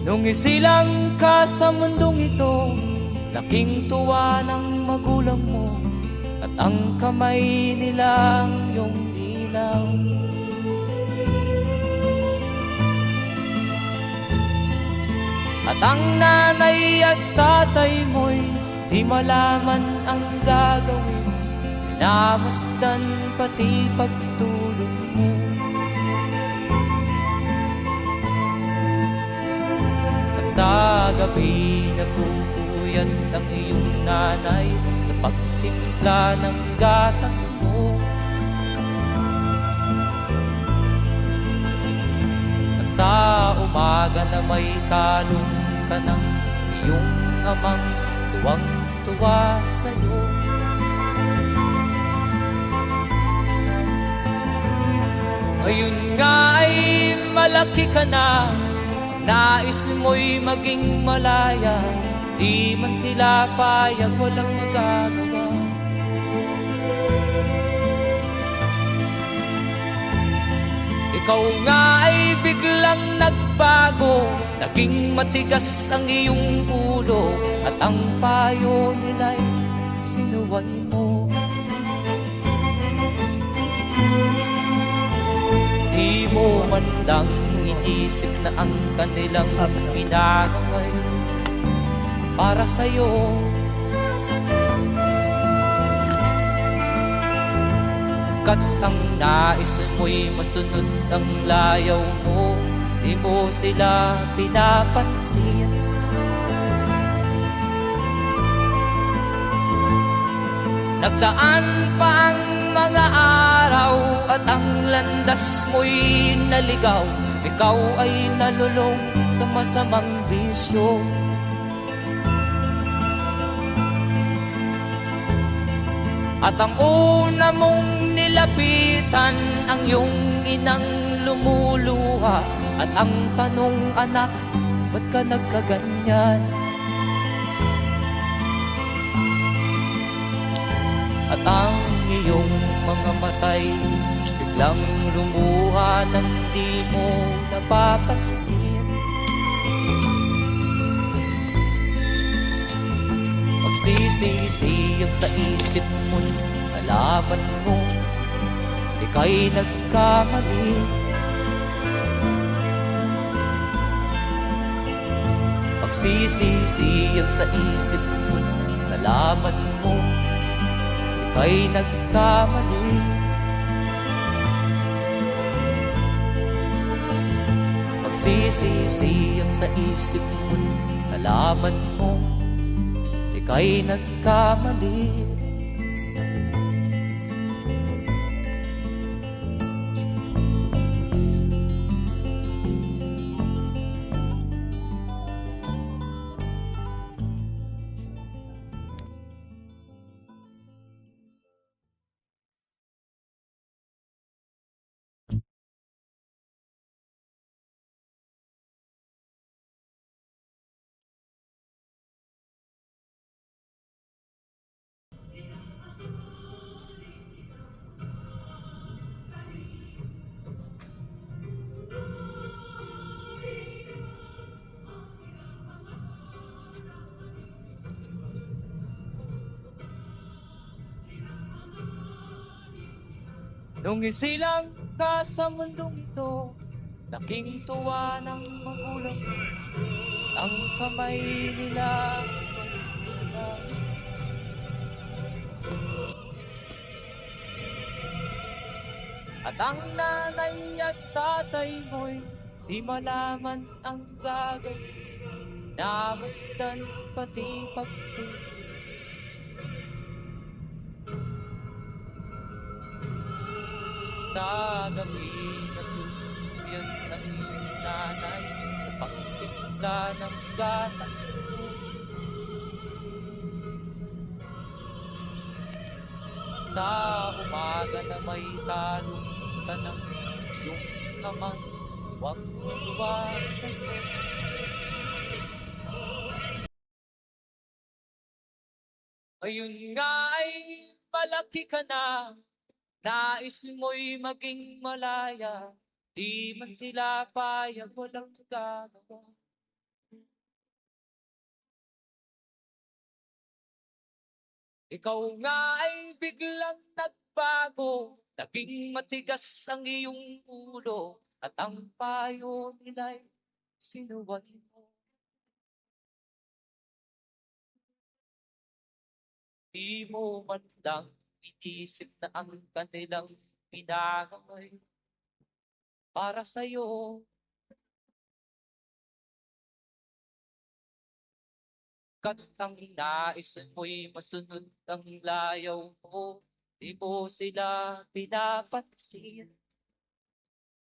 Nung isilang ka sa mundong ito, laking tuwa ng magulang mo, at ang kamay nilang iyong ilaw. At ang nanay at tatay mo'y di malaman ang gagawin, minamasdan pati pagtulog mo. At sa gabi napupuyat ang iyong nanay sa pagtimpla ng gatas mo. At sa umaga na may kalong ka ng iyong amang tuwang-tuwa sa'yo. Ngayon nga ay malaki ka na, nais mo'y maging malaya, di man sila payag, walang magagawa. Ikaw nga ay biglang nagbago, naging matigas ang iyong ulo, at ang payo nila'y sinuway mo. Di mo man lang iisip na ang kanilang ginagawa'y para sa'yo. Kat ang nais mo'y masunod ang layaw mo, di mo sila pinapansin. Nagdaan pa ang mga araw at ang landas mo'y naligaw, ikaw ay nalulong sa masamang bisyo. At ang una mong nilapitan ang iyong inang lumuluha, at ang tanong, anak, ba't ka nagkaganyan? At ang iyong mga matay biglang lumuha nang di mo napapansin. Magsisisiyag sa isip mo, nalaman mo ika'y nagkamali. Magsisisiyag sa isip mo, nalaman mo ika'y nagkamali. Magsisisiyag sa isip mo, nalaman mo ika'y nagkamali. Nung isilang ka sa mundong ito, laking tuwa ng magulang mo, ang kamay nila ilaw. At ang nanay at tatay mo'y di malaman ang gagawin, namasdan pati pagtulog. Sa gabi natutuyat ang iyong nanay sa pagtimpla ng gatas mo. Sa umaga na may kalong ka ng iyong amang tuwang-tuwa sa'yo. Ngayon nga ay malaki ka na, nais mo'y maging malaya, di man sila payag, walang magagawa. Ikaw nga ay biglang nagbago, naging matigas ang iyong ulo, at ang payo nila'y sinuway mo. Di mo man lang inisip na ang kanilang pinagaway para sa'yo. Kat ang nais mo'y masunod ang layaw mo, di mo sila pinapansin.